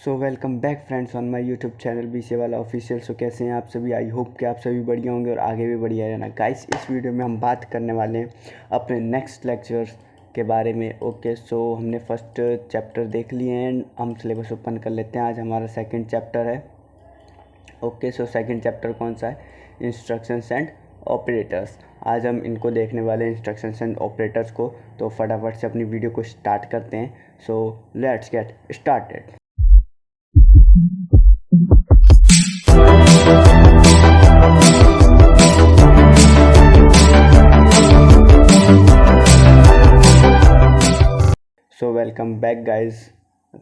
So welcome back friends on my YouTube channel बीसे वाला official. सो कैसे हैं आप सभी? आई होप कि आप सभी बढ़िया होंगे और आगे भी बढ़िया रहना। गाइस, इस वीडियो में हम बात करने वाले हैं अपने नेक्स्ट लेक्चर्स के बारे में। ओके, सो हमने फर्स्ट चैप्टर देख लिए हैं, हम सिलेबस ओपन कर लेते हैं। आज हमारा सेकंड चैप्टर है। ओके, सो सेकंड चैप्टर कौन सा है? Instructions and operators. आज हम इनको देखने वाले हैं, इंस्ट्रक्शंस एंड ऑपरेटर्स को। तो फटाफट से अपनी वीडियो को स्टार्ट करते हैं। So let's get started. So welcome back guys.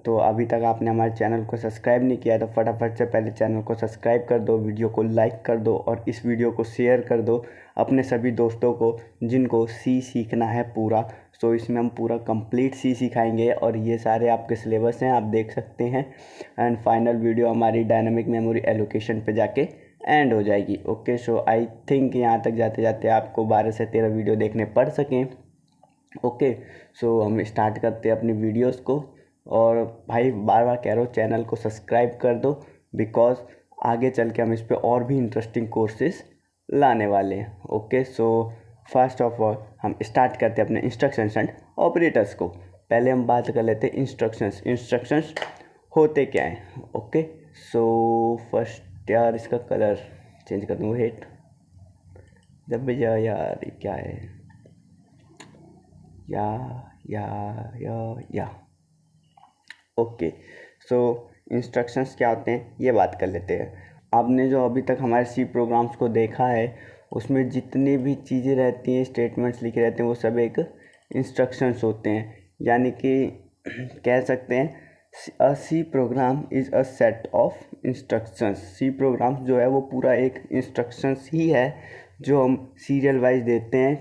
तो अभी तक आपने हमारे चैनल को सब्सक्राइब नहीं किया है तो फटाफट से पहले चैनल को सब्सक्राइब कर दो, वीडियो को लाइक कर दो और इस वीडियो को शेयर कर दो अपने सभी दोस्तों को जिनको सी सीखना है पूरा। सो इसमें हम पूरा कंप्लीट सी सिखाएंगे और ये सारे आपके सिलेबस हैं, आप देख सकते हैं। एंड फाइनल वीडियो हमारी डायनामिक मेमोरी एलोकेशन पे जाके एंड हो जाएगी। ओके, सो आई थिंक यहाँ तक जाते जाते आपको 12 से 13 वीडियो देखने पड़ सकें। ओके, सो हम स्टार्ट करते हैं अपनी वीडियोस को। और भाई बार बार कह रहा हूँ, चैनल को सब्सक्राइब कर दो बिकॉज आगे चल के हम इस पर और भी इंटरेस्टिंग कोर्सेज लाने वाले हैं। Okay, so first of all हम स्टार्ट करते हैं अपने इंस्ट्रक्शंस एंड ऑपरेटर्स को। पहले हम बात कर लेते हैं इंस्ट्रक्शंस होते क्या हैं। ओके, सो फर्स्ट यार इसका कलर चेंज कर दूँगा, हेट जब भी यार ये क्या है, या ओके। सो इंस्ट्रक्शंस क्या होते हैं ये बात कर लेते हैं। आपने जो अभी तक हमारे सी प्रोग्राम्स को देखा है उसमें जितनी भी चीज़ें रहती हैं, स्टेटमेंट्स लिखे रहते हैं, वो सब एक इंस्ट्रक्शंस होते हैं। यानी कि कह सकते हैं a C program is a set of instructions. C program जो है वो पूरा एक इंस्ट्रक्शंस ही है जो हम सीरियल वाइज देते हैं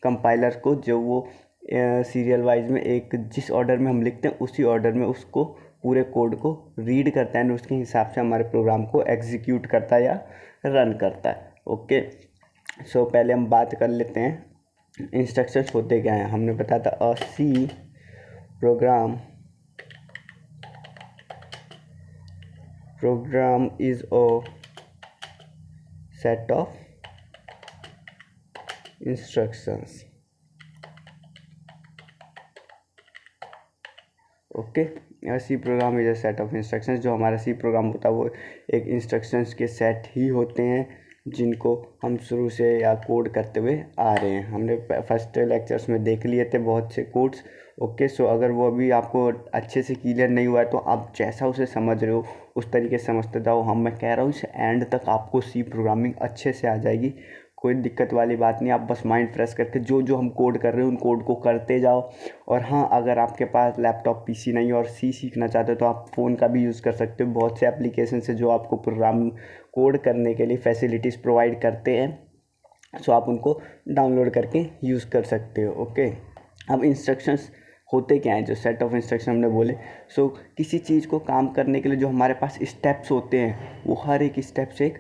कंपाइलर को, जो वो सीरियल वाइज में एक जिस ऑर्डर में हम लिखते हैं उसी ऑर्डर में उसको पूरे कोड को रीड करता है और उसके हिसाब से हमारे प्रोग्राम को एग्जीक्यूट करता है या रन करता है। ओके, सो पहले हम बात कर लेते हैं इंस्ट्रक्शंस होते क्या हैं। हमने बताया था a C program is a set of instructions. Okay, C program is a set of instructions. जो हमारा सी प्रोग्राम होता है वो एक इंस्ट्रक्शंस के सेट ही होते हैं जिनको हम शुरू से या कोड करते हुए आ रहे हैं। हमने फर्स्ट लेक्चर्स में देख लिए थे बहुत से कोड्स। ओके, सो अगर वो अभी आपको अच्छे से क्लियर नहीं हुआ है तो आप जैसा उसे समझ रहे हो उस तरीके से समझते जाओ। मैं कह रहा हूँ इस एंड तक आपको सी प्रोग्रामिंग अच्छे से आ जाएगी, कोई दिक्कत वाली बात नहीं। आप बस माइंड फ्रेश करके जो जो हम कोड कर रहे हैं उन कोड को करते जाओ। और हाँ, अगर आपके पास लैपटॉप पीसी नहीं और सी सीखना चाहते हो तो आप फ़ोन का भी यूज़ कर सकते हो। बहुत से एप्लीकेशन है जो आपको प्रोग्राम कोड करने के लिए फैसिलिटीज़ प्रोवाइड करते हैं, सो आप उनको डाउनलोड करके यूज़ कर सकते हो। ओके, अब इंस्ट्रक्शंस होते क्या हैं? जो सेट ऑफ इंस्ट्रक्शन हमने बोले, सो किसी चीज़ को काम करने के लिए जो हमारे पास स्टेप्स होते हैं वो हर एक स्टेप से एक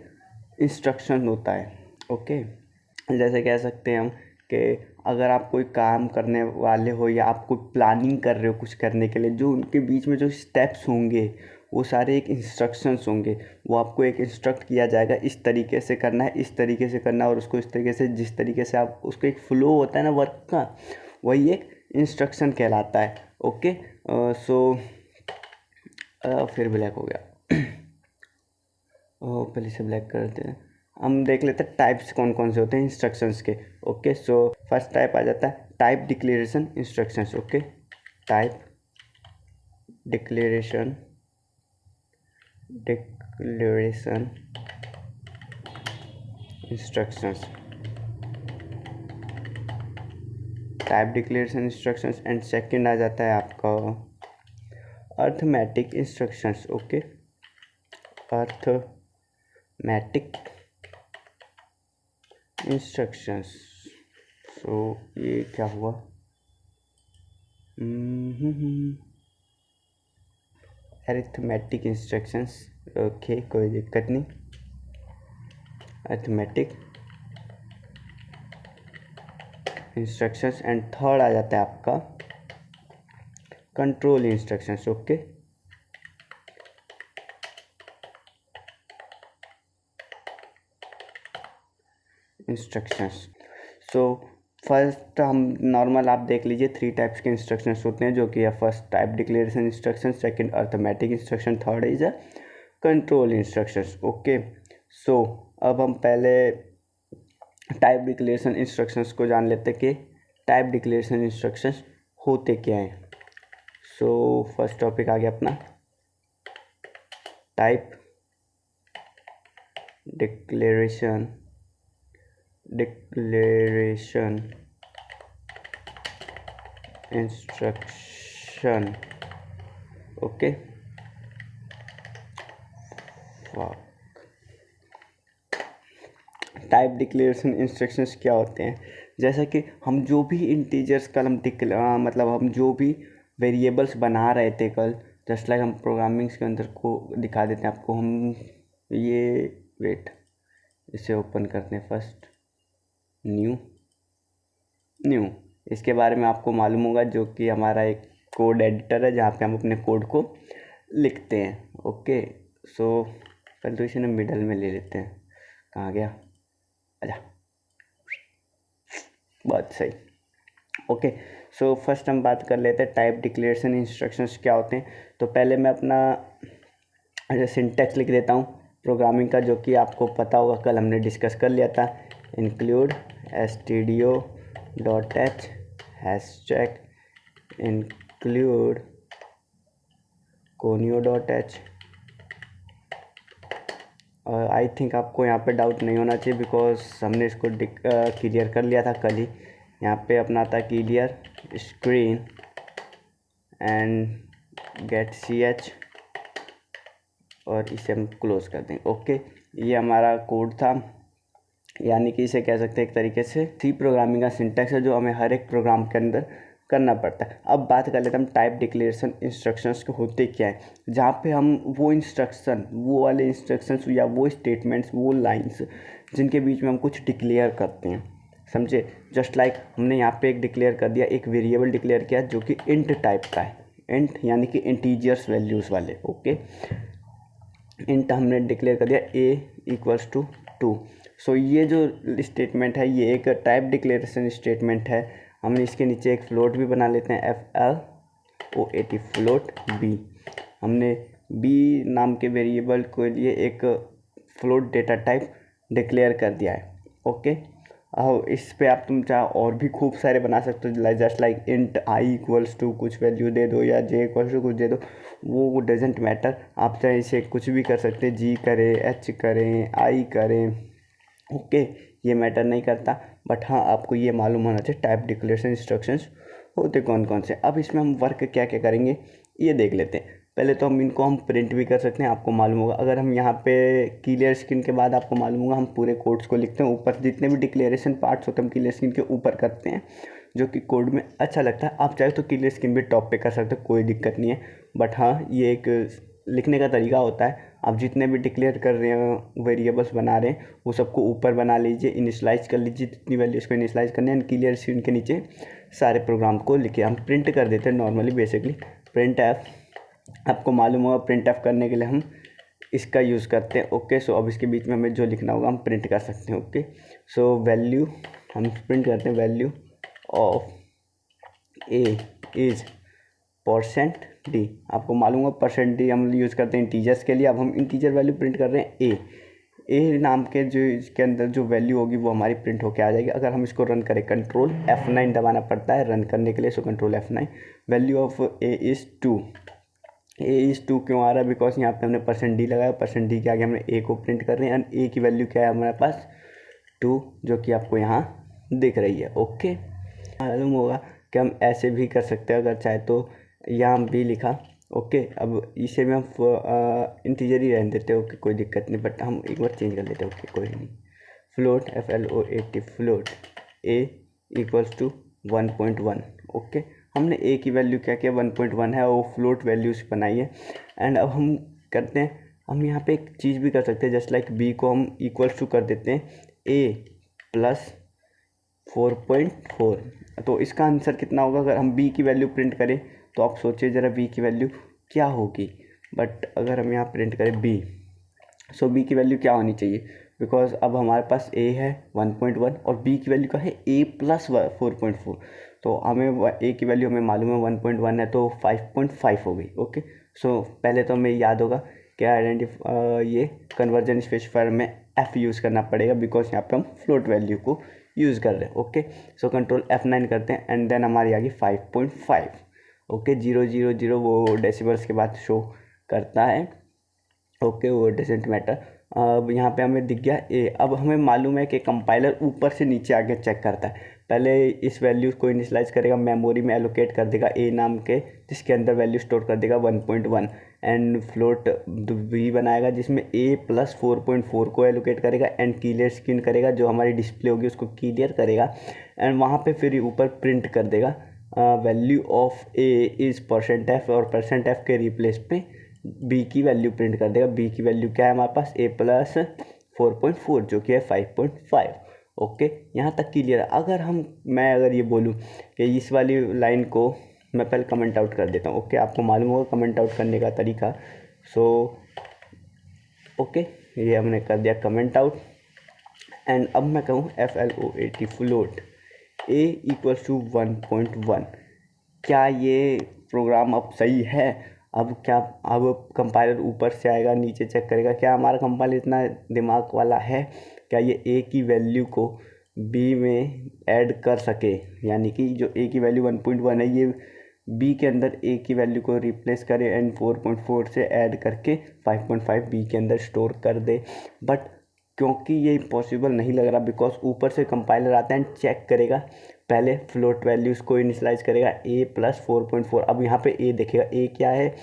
इंस्ट्रक्शन होता है। ओके, जैसे कह सकते हैं हम कि अगर आप कोई काम करने वाले हो या आप कोई प्लानिंग कर रहे हो कुछ करने के लिए, जो उनके बीच में जो स्टेप्स होंगे वो सारे एक इंस्ट्रक्शंस होंगे। वो आपको एक इंस्ट्रक्ट किया जाएगा, इस तरीके से करना है, इस तरीके से करना है, और उसको इस तरीके से, जिस तरीके से आप उसको एक फ्लो होता है ना वर्क का, वही एक इंस्ट्रक्शन कहलाता है। ओके, सो फिर ब्लैक हो गया पहले से ब्लैक करते हैं। हम देख लेते हैं टाइप्स कौन कौन से होते हैं इंस्ट्रक्शंस के। ओके, सो फर्स्ट टाइप आ जाता है type declaration instructions. Okay, type declaration instructions, type declaration instructions. And second आ जाता है आपका arithmetic instructions. Okay, arithmetic instructions. So ये क्या हुआ? Arithmetic instructions. ओके, कोई दिक्कत नहीं। Arithmetic instructions. एंड थर्ड आ जाता है आपका control instructions. Okay, instructions. So first हम नॉर्मल आप देख लीजिए 3 टाइप्स के इंस्ट्रक्शंस होते हैं, जो कि है first type declaration instruction, second arithmetic instruction, third is a control instructions. Okay, so अब हम पहले टाइप डिक्लेरेशन इंस्ट्रक्शंस को जान लेते हैं कि टाइप डिक्लेरेशन इंस्ट्रक्शंस होते क्या हैं। सो फर्स्ट टॉपिक आ गया अपना type declaration instruction. Okay, type declaration instructions क्या होते हैं? जैसा कि हम जो भी इंटीजर्स कल हम मतलब हम जो भी वेरिएबल्स बना रहे थे कल, जस्ट लाइक हम प्रोग्रामिंग्स के अंदर को दिखा देते हैं आपको। हम ये वेट इसे ओपन करते हैं फर्स्ट, न्यू इसके बारे में आपको मालूम होगा, जो कि हमारा एक कोड एडिटर है जहाँ पे हम अपने कोड को लिखते हैं। ओके, सो पहले तो इसे ना मिडल में ले लेते हैं। कहाँ गया? अच्छा, बहुत सही। ओके, सो फर्स्ट हम बात कर लेते हैं टाइप डिक्लेरेशन इंस्ट्रक्शंस क्या होते हैं। तो पहले मैं अपना सिंटैक्स लिख देता हूँ प्रोग्रामिंग का, जो कि आपको पता होगा, कल हमने डिस्कस कर लिया था। Include stdio.h hashtag include conio.h। I think आपको यहाँ पे डाउट नहीं होना चाहिए, बिकॉज हमने इसको क्लियर कर लिया था कल ही। यहाँ पे अपना था clear screen and get ch, और इसे हम क्लोज कर देंगे। ओके, ये हमारा कोड था, यानी कि इसे कह सकते हैं एक तरीके से सी प्रोग्रामिंग का सिंटैक्स है, जो हमें हर एक प्रोग्राम के अंदर करना पड़ता है। अब बात कर लेते हैं हम टाइप डिक्लेरेशन इंस्ट्रक्शंस को होते क्या है, जहाँ पे हम वो इंस्ट्रक्शन, वो वाले इंस्ट्रक्शंस या वो स्टेटमेंट्स, वो लाइंस जिनके बीच में हम कुछ डिक्लेयर करते हैं, समझे। जस्ट लाइक हमने यहाँ पे एक डिक्लेयर कर दिया, एक वेरिएबल डिक्लेयर किया जो कि इंट टाइप का है, इंट यानी कि इंटीजर्स वैल्यूज़ वाले। ओके, इंट हमने डिक्लेयर कर दिया a = 2। सो ये जो स्टेटमेंट है ये एक टाइप डिक्लेरेशन स्टेटमेंट है। हमने इसके नीचे एक फ्लोट भी बना लेते हैं, float फ्लोट b। हमने b नाम के वेरिएबल के लिए एक फ्लोट डेटा टाइप डिक्लेयर कर दिया है। ओके, अब इस पे आप तुम चाहे और भी खूब सारे बना सकते हो, जस्ट लाइक इंट i = कुछ वैल्यू दे दो या j = कुछ दे दो, वो डजेंट मैटर। आप चाहे इसे कुछ भी कर सकते हैं, g करें, h करें, i करें। ओके, ये मैटर नहीं करता, बट हाँ आपको ये मालूम होना चाहिए टाइप डिक्लेरेशन इंस्ट्रक्शंस होते कौन कौन से। अब इसमें हम वर्क क्या क्या करेंगे ये देख लेते हैं। पहले तो हम प्रिंट भी कर सकते हैं, आपको मालूम होगा। अगर हम यहाँ पे क्लियर स्क्रीन के बाद आपको मालूम होगा हम पूरे कोड्स को लिखते हैं, ऊपर जितने भी डिक्लेरेशन पार्ट्स होते हैं हम क्लियर स्क्रीन के ऊपर करते हैं, जो कि कोड में अच्छा लगता है। आप चाहे तो क्लियर स्क्रीन भी टॉप पे कर सकते हो, कोई दिक्कत नहीं है, बट हाँ ये एक लिखने का तरीका होता है। आप जितने भी डिक्लेयर कर रहे हो, वेरिएबल्स बना रहे हैं, वो सबको ऊपर बना लीजिए, इनिशलाइज कर लीजिए, जितनी वैल्यूज़ को इनिशलाइज करने हैं, क्लियर स्क्रीन के नीचे सारे प्रोग्राम को लिखे हम प्रिंट कर देते हैं नॉर्मली। बेसिकली प्रिंट एफ, आपको मालूम होगा प्रिंट एफ करने के लिए हम इसका यूज़ करते हैं। ओके, सो अब इसके बीच में हमें जो लिखना होगा हम प्रिंट कर सकते हैं। ओके, सो वैल्यू हम प्रिंट करते हैं, value of A is %d। आपको मालूम है %d हम यूज़ करते हैं इंटीजर्स के लिए। अब हम इंटीजर वैल्यू प्रिंट कर रहे हैं ए नाम के, जो इसके अंदर जो वैल्यू होगी वो हमारी प्रिंट होके आ जाएगी। अगर हम इसको रन करें, कंट्रोल F9 दबाना पड़ता है रन करने के लिए, so control F9। Value of a is 2 क्यों आ रहा है? बिकॉज यहाँ पे हमने %d लगाया, %d के आगे हमने a को प्रिंट कर रहे हैं, एंड a की वैल्यू क्या है हमारे पास 2, जो कि आपको यहाँ दिख रही है। ओके, मालूम होगा कि हम ऐसे भी कर सकते हैं अगर चाहे तो, यहाँ भी लिखा। ओके, अब इसे भी हम इंटीजर ही रहने देते हैं। ओके, कोई दिक्कत नहीं, बट हम एक बार चेंज कर लेते हैं। ओके, कोई नहीं, float FLOAT float a = 1.1। Okay, हमने a की वैल्यू क्या किया 1.1 है, वो फ्लोट वैल्यूज बनाई है। एंड अब हम करते हैं, हम यहाँ पे एक चीज़ भी कर सकते हैं, जस्ट लाइक b को हम = कर देते हैं a + 4.4। तो इसका आंसर कितना होगा अगर हम b की वैल्यू प्रिंट करें? तो आप सोचिए ज़रा b की वैल्यू क्या होगी। बट अगर हम यहाँ प्रिंट करें b, सो b की वैल्यू क्या होनी चाहिए? बिकॉज अब हमारे पास ए है 1.1 और बी की वैल्यू क्या है ए प्लस 4.4। तो हमें ए की वैल्यू हमें मालूम है 1.1 है तो 5.5 हो गई। ओके, सो पहले तो हमें याद होगा क्या ये कन्वर्जन स्पेसिफायर में एफ यूज़ करना पड़ेगा बिकॉज यहाँ पे हम फ्लोट वैल्यू को यूज़ कर रहे हैं। ओके, सो कंट्रोल F9 करते हैं एंड देन हमारी आ गई 5.5। ओके, 000 वो डेसिबल्स के बाद शो करता है। ओके, वो डजेंट मैटर। अब यहाँ पे हमें दिख गया ए। अब हमें मालूम है कि कंपाइलर ऊपर से नीचे आगे चेक करता है। पहले इस वैल्यू को इनिशियलाइज करेगा, मेमोरी में एलोकेट कर देगा ए नाम के, जिसके अंदर वैल्यू स्टोर कर देगा 1.1 एंड फ्लोट बी बनाएगा जिसमें ए प्लस 4.4 को एलोकेट करेगा एंड क्लियर स्क्रीन करेगा, जो हमारी डिस्प्ले होगी उसको क्लियर करेगा एंड वहाँ पे फिर ऊपर प्रिंट कर देगा value of A is %f और %f के रिप्लेस पे बी की वैल्यू प्रिंट कर देगा। बी की वैल्यू क्या है हमारे पास ए प्लस 4.4 जो कि है 5.5। ओके, यहाँ तक क्लियर है। मैं अगर ये बोलूँ कि इस वाली लाइन को मैं पहले कमेंट आउट कर देता हूँ। ओके, आपको मालूम होगा कमेंट आउट करने का तरीका। सो ओके, ये हमने कर दिया कमेंट आउट एंड अब मैं कहूँ FLOAT float a equals to 1.1। क्या ये प्रोग्राम अब सही है? अब कंपाइलर ऊपर से आएगा नीचे चेक करेगा। क्या हमारा कंपाइलर इतना दिमाग वाला है? क्या ये ए की वैल्यू को बी में ऐड कर सके? यानी कि जो ए की वैल्यू 1.1 है ये बी के अंदर ए की वैल्यू को रिप्लेस करे एंड 4.4 से ऐड करके 5.5 बी के अंदर स्टोर कर दे। बट क्योंकि ये इम्पॉसिबल नहीं लग रहा बिकॉज ऊपर से कंपाइलर आता है एंड चेक करेगा, पहले फ्लोट वैल्यूज़ को इनिशियलाइज करेगा ए प्लस 4.4। अब यहाँ पे ए देखेगा ए क्या है।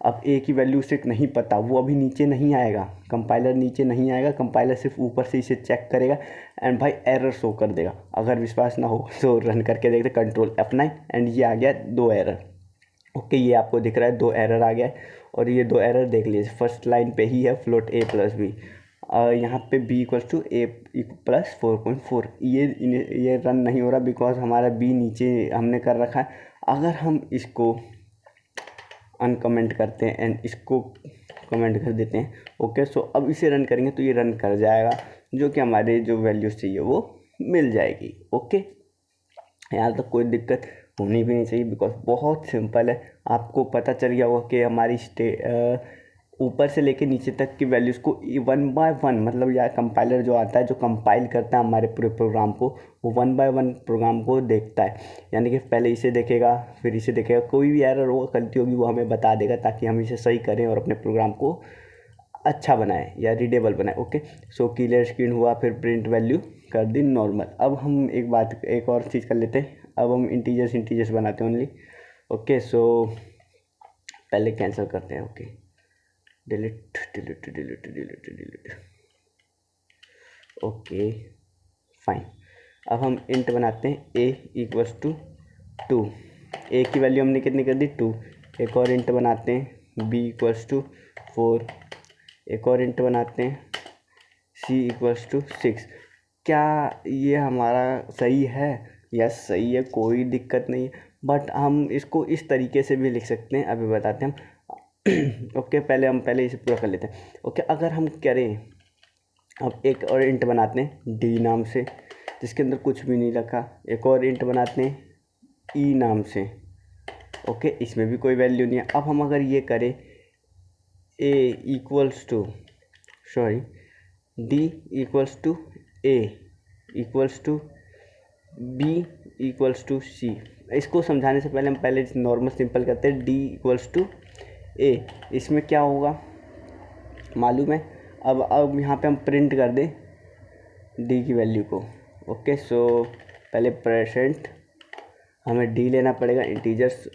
अब ए की वैल्यू से नहीं पता, वो अभी नीचे नहीं आएगा, कंपाइलर नीचे नहीं आएगा, कंपाइलर सिर्फ ऊपर से इसे चेक करेगा एंड भाई एरर शो कर देगा। अगर विश्वास ना हो तो रन करके देखते, कंट्रोल F9 एंड ये आ गया 2 एरर। ओके, ये आपको दिख रहा है 2 एरर आ गया है और ये 2 एरर देख लीजिए फर्स्ट लाइन पे ही है फ्लोट ए प्लस बी। यहाँ पे b equals to a plus 4.4 ये रन नहीं हो रहा बिकॉज हमारा बी नीचे हमने कर रखा है। अगर हम इसको अनकमेंट करते हैं एंड इसको कमेंट कर देते हैं, ओके, सो अब इसे रन करेंगे तो ये रन कर जाएगा, जो कि हमारे जो वैल्यूज़ चाहिए वो मिल जाएगी। ओके, यहाँ तक कोई दिक्कत होनी भी नहीं चाहिए बिकॉज बहुत सिंपल है। आपको पता चल गया होगा कि हमारी ऊपर से लेके नीचे तक की वैल्यूज़ को 1 बाय 1 मतलब या कंपाइलर जो आता है जो कंपाइल करता है हमारे पूरे प्रोग्राम को, वो 1 बाय 1 प्रोग्राम को देखता है। यानी कि पहले इसे देखेगा फिर इसे देखेगा, कोई भी एरर होगा गलती होगी वो हमें बता देगा ताकि हम इसे सही करें और अपने प्रोग्राम को अच्छा बनाए या रीडेबल बनाए। ओके, सो क्लियर स्क्रीन हुआ, फिर प्रिंट वैल्यू कर दी नॉर्मल। अब हम एक और चीज़ कर लेते हैं। अब हम इंटीजर्स बनाते हैं ओनली। ओके, सो पहले कैंसिल करते हैं। Okay, delete. Okay fine. अब हम इंट बनाते हैं ए इक्वल्स टू 2। ए की वैल्यू हमने कितनी कर दी 2। एक और इंट बनाते हैं बी इक्वल्स टू 4। एक और इंट बनाते हैं सी इक्वल्स टू 6। क्या ये हमारा सही है? यस सही है, कोई दिक्कत नहीं है। बट हम इसको इस तरीके से भी लिख सकते हैं, अभी बताते हैं हम। ओके, पहले इसे पूरा कर लेते हैं। ओके, अगर हम करें अब एक और इंट बनाते हैं डी नाम से जिसके अंदर कुछ भी नहीं रखा। एक और इंट बनाते हैं ई नाम से। ओके, इसमें भी कोई वैल्यू नहीं है। अब हम अगर ये करें A equals to D equals to A equals to B equals to C. इसको समझाने से पहले हम नॉर्मल सिंपल करते हैं डी इक्वल्स टू ए। इसमें क्या होगा मालूम है? अब यहाँ पे हम प्रिंट कर दें डी की वैल्यू को। ओके, सो पहले प्रेजेंट हमें डी लेना पड़ेगा, इंटीजर्स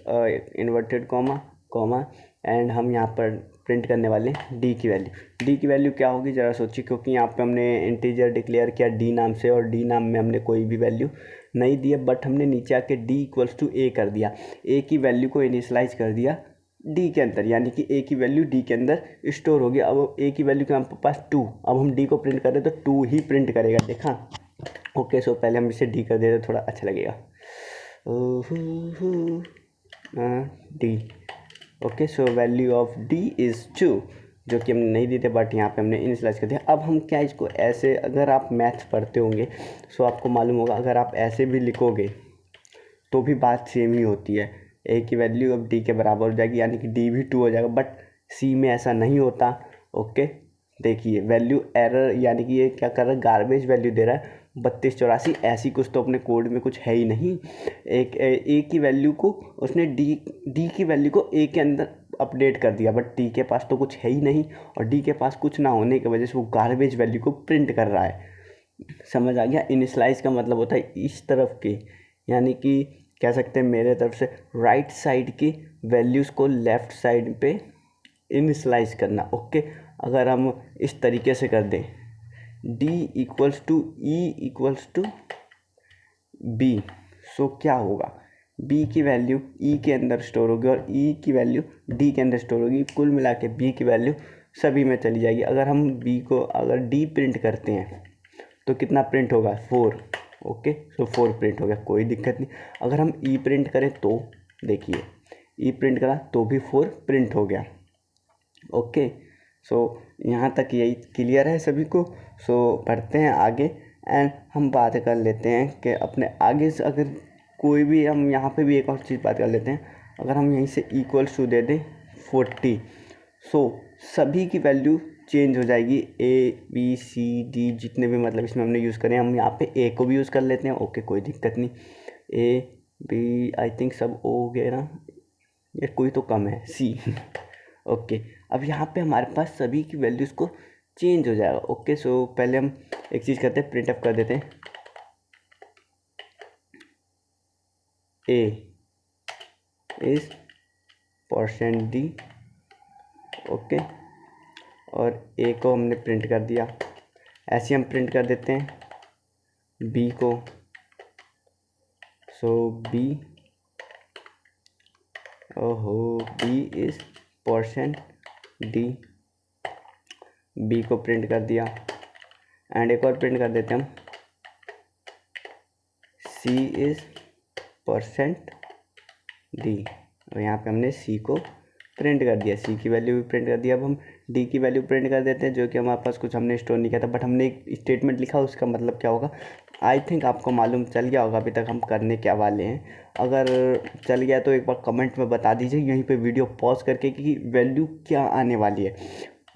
इन्वर्टेड कॉमा एंड हम यहाँ पर प्रिंट करने वाले डी की वैल्यू। डी की वैल्यू क्या होगी ज़रा सोचिए, क्योंकि यहाँ पे हमने इंटीजर डिक्लेयर किया डी नाम से और डी नाम में हमने कोई भी वैल्यू नहीं दी है, बट हमने नीचे आके डी इक्वल्स टू ए कर दिया। ए की वैल्यू को इनिशियलाइज कर दिया डी के अंदर, यानी कि ए की वैल्यू डी के अंदर स्टोर होगी। अब ए की वैल्यू के हमारे पास 2, अब हम डी को प्रिंट कर रहे तो 2 ही प्रिंट करेगा, देखा। ओके, सो पहले हम इसे डी कर देते थोड़ा अच्छा लगेगा। D. Okay, so value of D is 2, जो कि हमने नहीं दिए थे, बट यहाँ पे हमने इनिशियलाइज कर दिया। अब हम क्या इसको ऐसे, अगर आप मैथ्स पढ़ते होंगे सो आपको मालूम होगा, अगर आप ऐसे भी लिखोगे तो भी बात सेम ही होती है। ए की वैल्यू अब डी के बराबर हो जाएगी, यानी कि डी भी 2 हो जाएगा, बट सी में ऐसा नहीं होता। ओके, देखिए वैल्यू एरर, यानी कि ये क्या कर रहा है, गार्बेज वैल्यू दे रहा है 3284, ऐसी कुछ तो अपने कोड में कुछ है ही नहीं। एक ए की वैल्यू को उसने डी की वैल्यू को ए के अंदर अपडेट कर दिया, बट डी के पास तो कुछ है ही नहीं, और डी के पास कुछ ना होने की वजह से वो गार्बेज वैल्यू को प्रिंट कर रहा है। समझ आ गया? इनिशियलाइज का मतलब होता है इस तरफ के, यानी कि कह सकते हैं मेरे तरफ से राइट साइड की वैल्यूज़ को लेफ़्ट साइड पे इनिशियलाइज करना। ओके, अगर हम इस तरीके से कर दें d equals to E equals to B, so क्या होगा, b की वैल्यू e के अंदर स्टोर होगी और e की वैल्यू d के अंदर स्टोर होगी। कुल मिला के b की वैल्यू सभी में चली जाएगी। अगर हम b को अगर d प्रिंट करते हैं तो कितना प्रिंट होगा, 4। ओके, सो 4 प्रिंट हो गया, कोई दिक्कत नहीं। अगर हम ई प्रिंट करें तो देखिए, ई प्रिंट करा तो भी 4 प्रिंट हो गया। ओके, सो यहाँ तक यही क्लियर है सभी को। सो बढ़ते हैं आगे एंड हम बात कर लेते हैं कि अपने आगे से अगर कोई भी, हम यहाँ पे भी एक और चीज़ बात कर लेते हैं। अगर हम यहीं से इक्वल्स टू दे दें 40, सो सभी की वैल्यू चेंज हो जाएगी। ए बी सी डी जितने भी मतलब इसमें हमने यूज़ करें, हम यहाँ पे ए को भी यूज़ कर लेते हैं। ओके, कोई दिक्कत नहीं। ए बी आई थिंक सब ओ हो गया ना, ये कोई तो कम है, सी। ओके, अब यहाँ पे हमारे पास सभी की वैल्यूज़ को चेंज हो जाएगा। ओके, सो पहले हम एक चीज़ करते हैं, प्रिंट अप कर देते हैं ए इज परसेंट डी। ओके, और ए को हमने प्रिंट कर दिया, ऐसे हम प्रिंट कर देते हैं बी को। सो बी, ओहो, b is percent d, b को प्रिंट कर दिया एंड एक और प्रिंट कर देते हैं हम, सी इज परसेंट डी, और यहाँ पे हमने सी को प्रिंट कर दिया, सी की वैल्यू भी प्रिंट कर दिया। अब हम डी की वैल्यू प्रिंट कर देते हैं, जो कि हमारे पास कुछ हमने स्टोर नहीं किया था, बट हमने एक स्टेटमेंट लिखा, उसका मतलब क्या होगा आई थिंक आपको मालूम चल गया होगा अभी तक हम करने क्या वाले हैं। अगर चल गया तो एक बार कमेंट में बता दीजिए यहीं पे वीडियो पॉज करके कि वैल्यू क्या आने वाली है,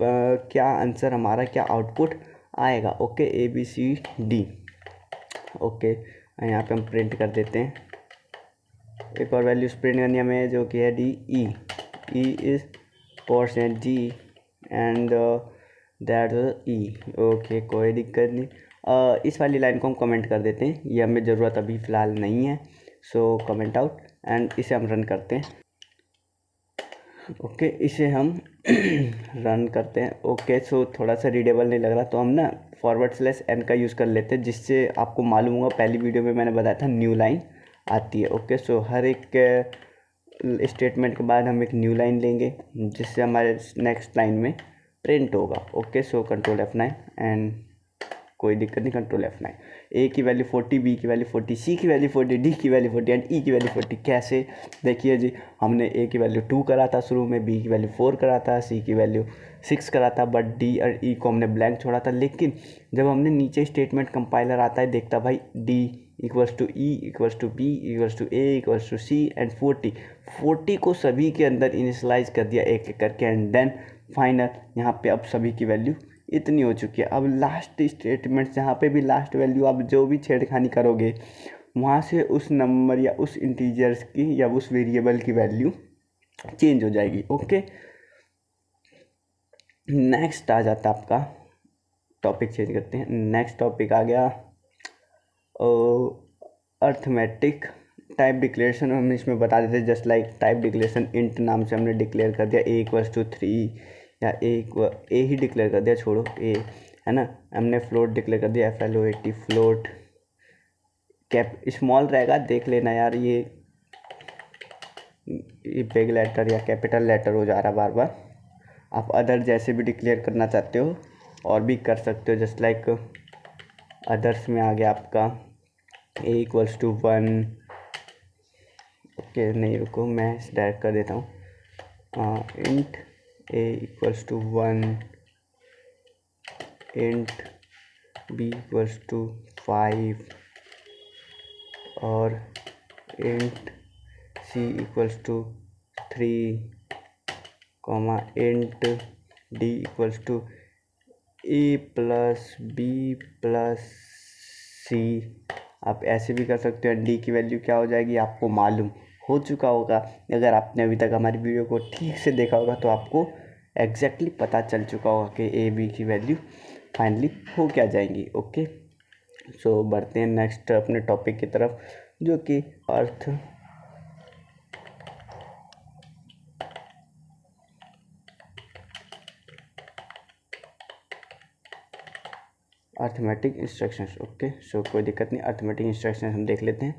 क्या आंसर हमारा, क्या आउटपुट आएगा। Okay, a b c d. Okay, यहाँ पे हम प्रिंट कर देते हैं, एक और वैल्यू प्रिंट करनी है हमें, जो कि है D E, E is percent D and that E. Okay, कोई दिक्कत नहीं। इस वाली लाइन को हम कमेंट कर देते हैं, ये हमें ज़रूरत अभी फ़िलहाल नहीं है। सो कमेंट आउट एंड इसे हम रन करते हैं। ओके, इसे हम रन करते हैं। ओके, सो थोड़ा सा रीडेबल नहीं लग रहा, तो हम ना /n का यूज़ कर लेते हैं, जिससे आपको मालूम होगा, पहली वीडियो में मैंने बताया था न्यू लाइन आती है। ओके, सो हर एक स्टेटमेंट के बाद हम एक न्यू लाइन लेंगे, जिससे हमारे नेक्स्ट लाइन में प्रिंट होगा। Okay, so control F9 and कोई दिक्कत नहीं, कंट्रोल F9। ए की वैल्यू 40, बी की वैल्यू 40, सी की वैल्यू 40, डी की वैल्यू 40 एंड ई की वैल्यू 40। कैसे, देखिए जी, हमने ए की वैल्यू 2 करा था शुरू में, बी की वैल्यू 4 करा था, सी की वैल्यू 6 करा था, बट डी और ई को हमने ब्लैंक छोड़ा था। लेकिन जब हमने नीचे स्टेटमेंट कंपाइलर आता है, देखता भाई d equals to E equals to B equals to A equals to c and 40 को सभी के अंदर इनिशियलाइज कर दिया एक एक करके, एंड देन फाइनल यहाँ पे अब सभी की वैल्यू इतनी हो चुकी है। अब लास्ट स्टेटमेंट, जहाँ पे भी लास्ट वैल्यू आप जो भी छेड़खानी करोगे, वहाँ से उस नंबर या उस इंटीजर्स की या उस वेरिएबल की वैल्यू चेंज हो जाएगी। ओके, नेक्स्ट आ जाता है आपका टॉपिक, चेंज करते हैं। नेक्स्ट टॉपिक आ गया अर्थमेटिक टाइप डिक्लेरेशन। हम इसमें बता देते हैं, just like type declaration int नाम से हमने डिक्लेयर कर दिया ए इक्वल्स टू 3, या ए ही डिक्लेयर कर दिया, छोड़ो ए, है ना। हमने फ्लोट डिक्लेयर कर दिया, FLOAT फ्लोट, कैप स्मॉल रहेगा, देख लेना यार, ये बिग लेटर या कैपिटल लेटर हो जा रहा बार बार। आप अदर जैसे भी डिक्लेयर करना चाहते हो और भी कर सकते हो, जस्ट लाइक अदर्स में आ गया आपका ए इक्वल्स टू 1। ओके, नहीं रुको, मैं डायरेक्ट कर देता हूँ, int a equals to 1, int b equals to 5 और int c equals to 3, int d equals to a plus b plus c। आप ऐसे भी कर सकते हो। d की वैल्यू क्या हो जाएगी आपको मालूम हो चुका होगा। अगर आपने अभी तक हमारी वीडियो को ठीक से देखा होगा तो आपको एग्जैक्टली पता चल चुका होगा कि ए बी की वैल्यू फाइनली हो क्या जाएंगी। ओके, सो बढ़ते हैं नेक्स्ट अपने टॉपिक की तरफ, जो कि अर्थमेटिक इंस्ट्रक्शंस। ओके, सो कोई दिक्कत नहीं, अर्थमेटिक इंस्ट्रक्शंस हम देख लेते हैं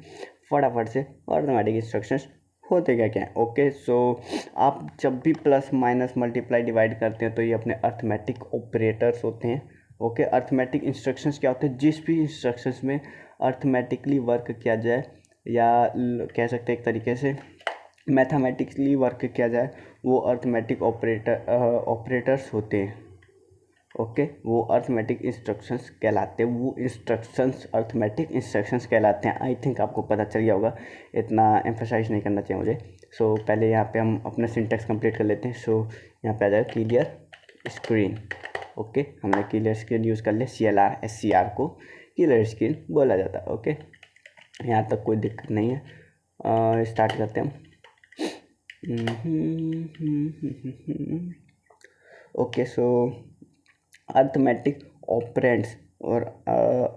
फटाफट से। अर्थमेटिक इंस्ट्रक्शंस होते क्या क्या हैं। ओके, सो आप जब भी प्लस माइनस मल्टीप्लाई डिवाइड करते हैं तो ये अपने अर्थमेटिक ऑपरेटर्स होते हैं। ओके, अर्थमेटिक इंस्ट्रक्शंस क्या होते हैं, जिस भी इंस्ट्रक्शंस में अर्थमेटिकली वर्क किया जाए या कह सकते हैं एक तरीके से मैथमेटिकली वर्क किया जाए, वो अर्थमेटिक ऑपरेटर्स होते हैं। ओके, वो अर्थमेटिक इंस्ट्रक्शंस कहलाते हैं, वो इंस्ट्रक्शंस अर्थमेटिक इंस्ट्रक्शंस कहलाते हैं। आई थिंक आपको पता चल गया होगा, इतना एम्फसाइज नहीं करना चाहिए मुझे। सो पहले यहाँ पे हम अपना सिंटेक्स कंप्लीट कर लेते हैं। सो यहाँ पे आ जाएगा क्लियर स्क्रीन। ओके, हमने क्लियर स्क्रीन यूज़ कर लिया, CLR SCR को क्लियर स्क्रीन बोला जाता है। ओके, यहाँ तक कोई दिक्कत नहीं है। स्टार्ट करते हैं हम। ओके, सो अर्थमेटिक ऑपरेंड्स और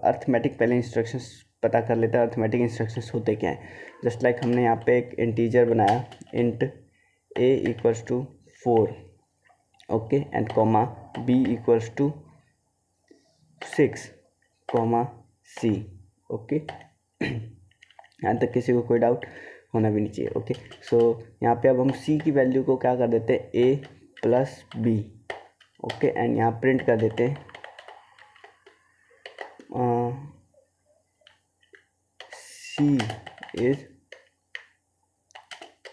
अर्थमेटिक पहले इंस्ट्रक्शंस पता कर लेते हैं। अर्थमेटिक इंस्ट्रक्शंस होते क्या हैं। जस्ट लाइक हमने यहाँ पे एक इंटीजर बनाया, int a equals to 4, okay, and comma b equals to 6, comma c। Okay, यहाँ तक किसी को कोई डाउट होना भी नहीं चाहिए। ओके, सो यहाँ पे अब हम c की वैल्यू को क्या कर देते हैं, a plus b। Okay, and यहाँ प्रिंट कर देते हैं c इज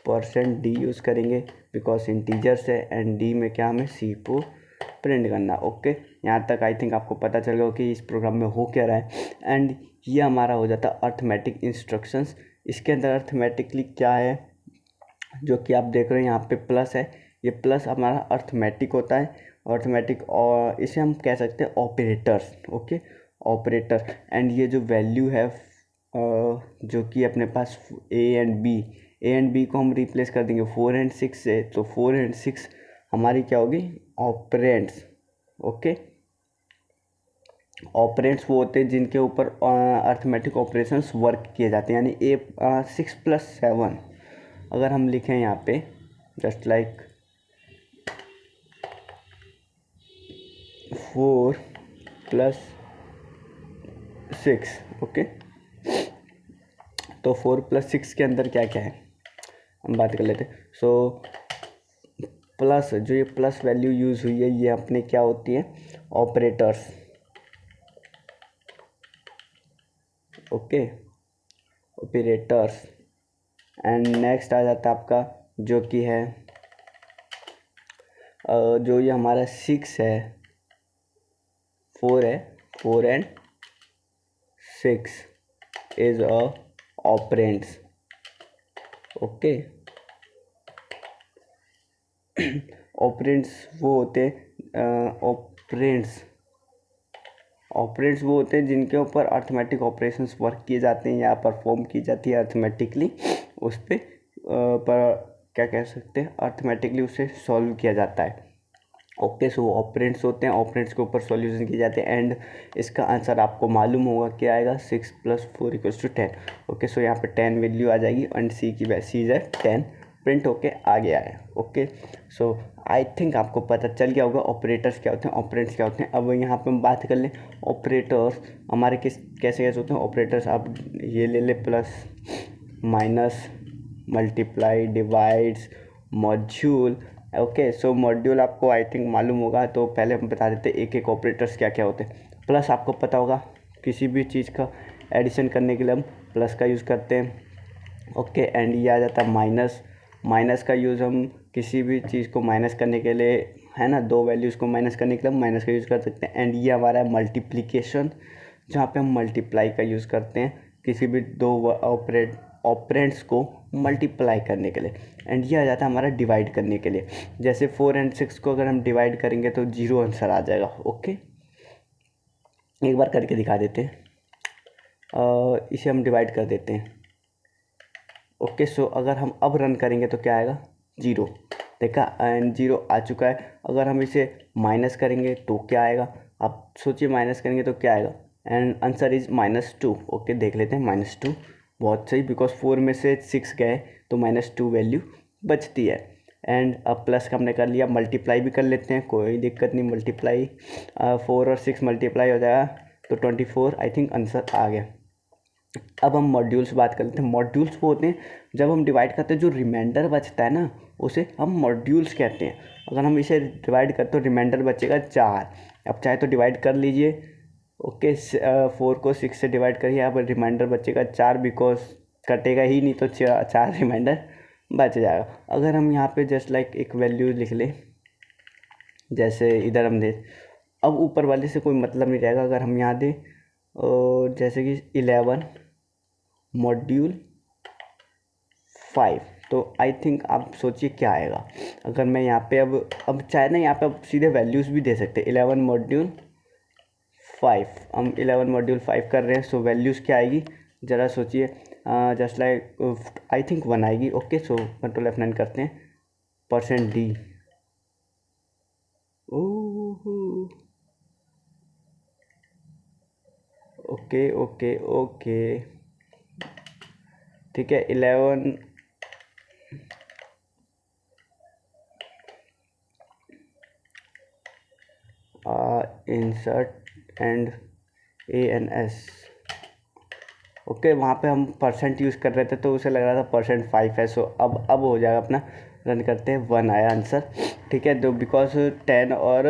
%d यूज़ करेंगे बिकॉज इंटीजर्स है, एंड d में क्या हमें c को प्रिंट करना। ओके, यहाँ तक आई थिंक आपको पता चल गया कि इस प्रोग्राम में हो क्या रहा है। एंड ये हमारा हो जाता है अर्थमेटिक इंस्ट्रक्शंस। इसके अंदर अर्थमेटिकली क्या है, जो कि आप देख रहे हो यहाँ पे प्लस है, ये प्लस हमारा अर्थमेटिक होता है। अर्थमेटिक, और इसे हम कह सकते हैं ऑपरेटर्स। Okay, operator. एंड ये जो वैल्यू है जो कि अपने पास ए एंड बी को हम रिप्लेस कर देंगे 4 एंड 6 से, तो 4 एंड 6 हमारी क्या होगी, ऑपरेंड्स। ओके, ऑपरेंड्स वो होते हैं जिनके ऊपर अर्थमेटिक ऑपरेशंस वर्क किए जाते हैं। यानी 6 + 7 अगर हम लिखें यहाँ पे, जस्ट लाइक 4 + 6। ओके, तो 4 + 6 के अंदर क्या क्या है हम बात कर लेते हैं। सो प्लस, जो ये प्लस वैल्यू यूज़ हुई है, ये अपने क्या होती है, operators. Okay, operators. And next आ जाता है आपका जो कि है जो ये हमारा 6 है, 4 है, 4 and 6 is a operands. Okay, operands वो होते हैं ऑपरेंड्स वो होते हैं जिनके ऊपर अर्थमेटिक ऑपरेशंस वर्क किए जाते हैं या परफॉर्म की जाती है अर्थमेटिकली, उस पर क्या कह सकते हैं, अर्थमेटिकली उसे सॉल्व किया जाता है। ओके, सो ऑपरेंड्स होते हैं, ऑपरेंड्स के ऊपर सॉल्यूशन किए जाते हैं। एंड इसका आंसर आपको मालूम होगा क्या आएगा, 6 + 4 = 10। ओके, सो यहाँ पे 10 वैल्यू आ जाएगी एंड सी की सी है 10 प्रिंट होके आ गया है। ओके, सो आई थिंक आपको पता चल गया होगा ऑपरेटर्स क्या होते हैं, ऑपरेंड्स क्या होते हैं। अब यहाँ पे हम बात कर लें ऑपरेटर्स हमारे कैसे होते हैं। ऑपरेटर्स आप ये ले लें, plus minus multiply divides module. Okay, so module आपको आई थिंक मालूम होगा, तो पहले हम बता देते हैं एक एक ऑपरेटर्स क्या क्या होते हैं। प्लस आपको पता होगा, किसी भी चीज़ का एडिशन करने के लिए हम प्लस का यूज़ करते हैं। ओके, एंड ये आ जाता है माइनस का यूज़ हम किसी भी चीज़ को माइनस करने के लिए, है ना, दो वैल्यूज़ को माइनस करने के लिए हम माइनस का यूज़ कर सकते हैं। एंड ये हमारा है मल्टीप्लिकेशन, जहाँ पे हम मल्टीप्लाई का यूज़ करते हैं किसी भी दो ऑपरेंड्स को मल्टीप्लाई करने के लिए। एंड ये आ जाता है हमारा डिवाइड करने के लिए। जैसे 4 और 6 को अगर हम डिवाइड करेंगे तो 0 आंसर आ जाएगा। ओके, एक बार करके दिखा देते हैं। इसे हम डिवाइड कर देते हैं। ओके, सो अगर हम अब रन करेंगे तो क्या आएगा? 0। देखा, एंड 0 आ चुका है। अगर हम इसे माइनस करेंगे तो क्या आएगा? आप सोचिए, माइनस करेंगे तो क्या आएगा? And answer is -2। ओके, देख लेते हैं। -2 बहुत सही, बिकॉज 4 में से 6 गए तो -2 वैल्यू बचती है। एंड अब प्लस का हमने कर लिया, मल्टीप्लाई भी कर लेते हैं, कोई दिक्कत नहीं। मल्टीप्लाई 4 और 6 मल्टीप्लाई हो जाएगा तो 24। आई थिंक आंसर आ गया। अब हम मॉड्यूल्स बात कर लेते हैं। मॉड्यूल्स वो होते हैं जब हम डिवाइड करते हैं, जो रिमाइंडर बचता है ना, उसे हम मॉड्यूल्स कहते हैं। अगर हम इसे डिवाइड करते तो रिमाइंडर बचेगा 4। अब चाहे तो डिवाइड कर लीजिए। ओके, 4 को 6 से डिवाइड करिए, अब रिमाइंडर बचेगा 4, बिकॉज कटेगा ही नहीं तो 4 रिमाइंडर बच जाएगा। अगर हम यहाँ पे जस्ट लाइक एक वैल्यू लिख लें, जैसे इधर हम दे, अब ऊपर वाले से कोई मतलब नहीं रहेगा। अगर हम यहाँ दें जैसे कि 11 मॉड्यूल 5, तो आई थिंक आप सोचिए क्या आएगा। अगर मैं यहाँ पे अब चाहे ना, यहाँ पे अब सीधे वैल्यूज़ भी दे सकते हैं। 11 मॉड्यूल 5, हम 11 मॉड्यूल 5 कर रहे हैं, सो वैल्यूज़ क्या आएगी ज़रा सोचिए। जस्ट लाइक आई थिंक 1 आएगी। ओके, सो कंट्रोल F9 करते हैं, %d। ओके ओके ओके, ठीक है। 11 इंसर्ट एंड ANS। ओके, वहाँ पे हम परसेंट यूज़ कर रहे थे तो उसे लग रहा था %5 है। सो अब हो जाएगा अपना। रन करते हैं, 1 आया आंसर। ठीक है, तो बिकॉज 10 और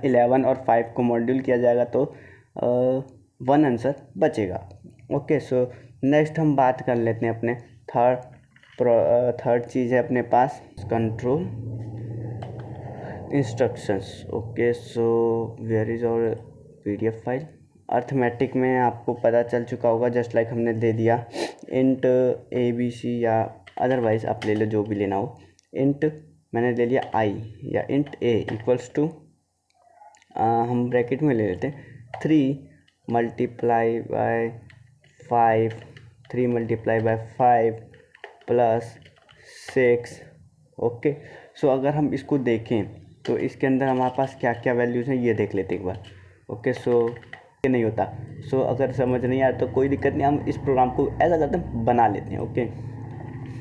11 और 5 को मॉड्यूल किया जाएगा तो 1 आंसर बचेगा। ओके, सो नेक्स्ट हम बात कर लेते हैं अपने थर्ड चीज़ है अपने पास, control instructions. Okay, so where is our PDF file. Arithmetic में आपको पता चल चुका होगा, जस्ट लाइक हमने दे दिया इंट ABC, या अदरवाइज आप ले लो जो भी लेना हो। इंट मैंने ले लिया I, या इंट A इक्वल्स टू, हम ब्रैकेट में ले लेते हैं 3 multiply by 5, 3 multiply by 5 plus 6। Okay, so अगर हम इसको देखें तो इसके अंदर हमारे पास क्या क्या वैल्यूज़ हैं ये देख लेते हैं एक बार। ओके, सो ये नहीं होता। सो अगर समझ नहीं आया तो कोई दिक्कत नहीं, हम इस प्रोग्राम को ऐसा करते हैं, बना लेते हैं। ओके,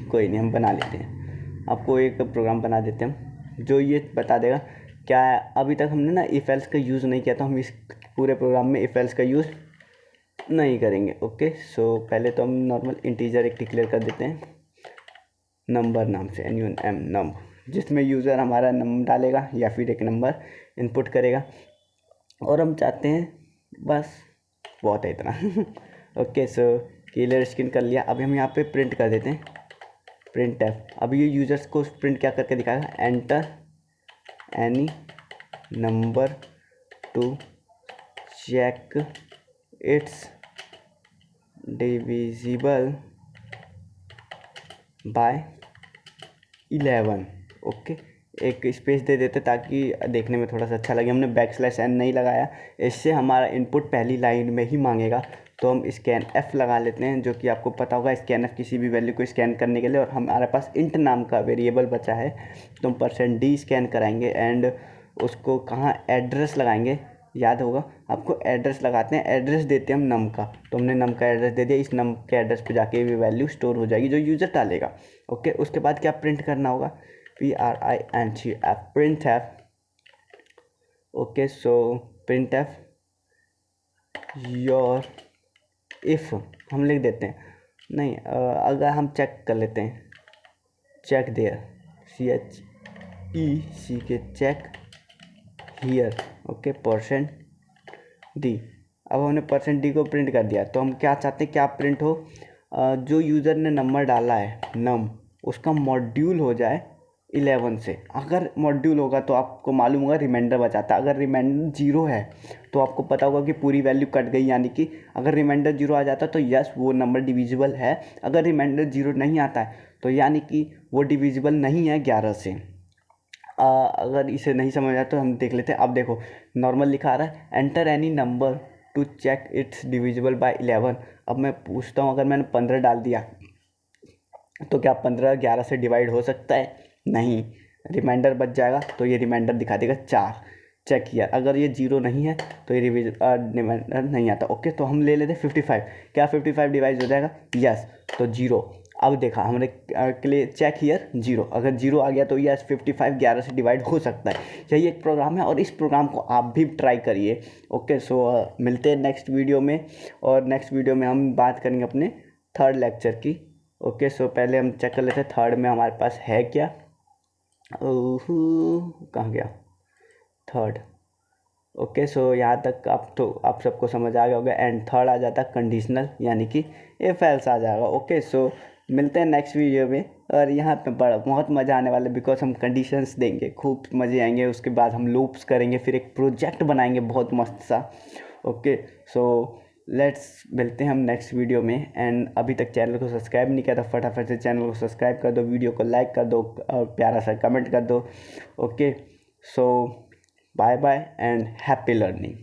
कोई नहीं, हम बना लेते हैं। आपको एक प्रोग्राम बना देते हैं हम, जो ये बता देगा क्या। अभी तक हमने ना इफ एल्स का यूज़ नहीं किया, तो हम इस पूरे प्रोग्राम में इफ एल्स का यूज़ नहीं करेंगे। ओके, सो पहले तो हम नॉर्मल इंटीजर एक डिक्लेयर कर देते हैं नंबर नाम से, NUM नंबर, जिसमें यूज़र हमारा नंबर डालेगा या फिर एक नंबर इनपुट करेगा। और हम चाहते हैं, बस बहुत है इतना। ओके, सो क्लियर स्क्रीन कर लिया। अभी हम यहाँ पे प्रिंट कर देते हैं, printf। अब ये यूज़र्स को प्रिंट क्या करके दिखाएगा, enter any number to check its divisible by 11। Okay, एक स्पेस दे देते ताकि देखने में थोड़ा सा अच्छा लगे। हमने \n नहीं लगाया, इससे हमारा इनपुट पहली लाइन में ही मांगेगा। तो हम scanf लगा लेते हैं, जो कि आपको पता होगा scanf किसी भी वैल्यू को स्कैन करने के लिए। और हमारे पास int नाम का वेरिएबल बचा है, तो हम %d स्कैन कराएंगे। एंड उसको कहाँ एड्रेस लगाएंगे, याद होगा आपको, एड्रेस लगाते हैं, एड्रेस देते हैं हम नम का। तो हमने नम का एड्रेस दे दिया, इस नम के एड्रेस पे जाके भी वैल्यू स्टोर हो जाएगी जो यूज़र डालेगा। ओके, उसके बाद क्या प्रिंट करना होगा, PRINTF, printf। Okay, so printf your if हम लिख देते हैं, नहीं अगर हम चेक कर लेते हैं, check there, CHECK check here. Okay, %d। अब हमने %d को प्रिंट कर दिया। तो हम क्या चाहते हैं, क्या प्रिंट हो, जो यूज़र ने नंबर डाला है नम, उसका मॉड्यूल हो जाए 11 से। अगर मॉड्यूल होगा तो आपको मालूम होगा रिमाइंडर बचाता है। अगर रिमाइंडर 0 है तो आपको पता होगा कि पूरी वैल्यू कट गई, यानी कि अगर रिमाइंडर 0 आ जाता तो यस वो नंबर डिविजिबल है। अगर रिमाइंडर 0 नहीं आता है तो यानी कि वो डिविजिबल नहीं है 11 से। अगर इसे नहीं समझ आया तो हम देख लेते हैं। अब देखो नॉर्मल लिखा रहा है enter any number to check its divisible by 11। अब मैं पूछता हूँ, अगर मैंने 15 डाल दिया तो क्या 15 11 से डिवाइड हो सकता है? नहीं, रिमाइंडर बच जाएगा तो ये रिमाइंडर दिखा देगा 4। चेक किया, अगर ये 0 नहीं है तो ये रिमाइंडर नहीं आता। ओके, तो हम ले लेते 55। क्या 55 डिवाइड हो जाएगा? यस, तो 0। अब देखा हमने के लिए चेक हियर 0, अगर 0 आ गया तो यस 55 11 से डिवाइड हो सकता है। यही एक प्रोग्राम है और इस प्रोग्राम को आप भी ट्राई करिए। ओके, सो मिलते हैं नेक्स्ट वीडियो में, और नेक्स्ट वीडियो में हम बात करेंगे अपने थर्ड लेक्चर की। ओके, सो पहले हम चेक कर लेते हैं थर्ड में हमारे पास है क्या। ओहो, कहाँ गया थर्ड। ओके, सो यहाँ तक आप सबको समझ आ गया होगा। एंड थर्ड आ जाता है कंडीशनल, यानी कि इफ एल्स आ जाएगा। ओके, सो मिलते हैं नेक्स्ट वीडियो में, और यहाँ पे बहुत मज़ा आने वाला है बिकॉज हम कंडीशंस देंगे, खूब मज़े आएंगे। उसके बाद हम लूप्स करेंगे, फिर एक प्रोजेक्ट बनाएंगे बहुत मस्त सा। ओके, सो लेट्स मिलते हैं हम नेक्स्ट वीडियो में। एंड अभी तक चैनल को सब्सक्राइब नहीं किया तो फटाफट से चैनल को सब्सक्राइब कर दो, वीडियो को लाइक कर दो और प्यारा सा कमेंट कर दो। Okay, so bye bye and happy learning.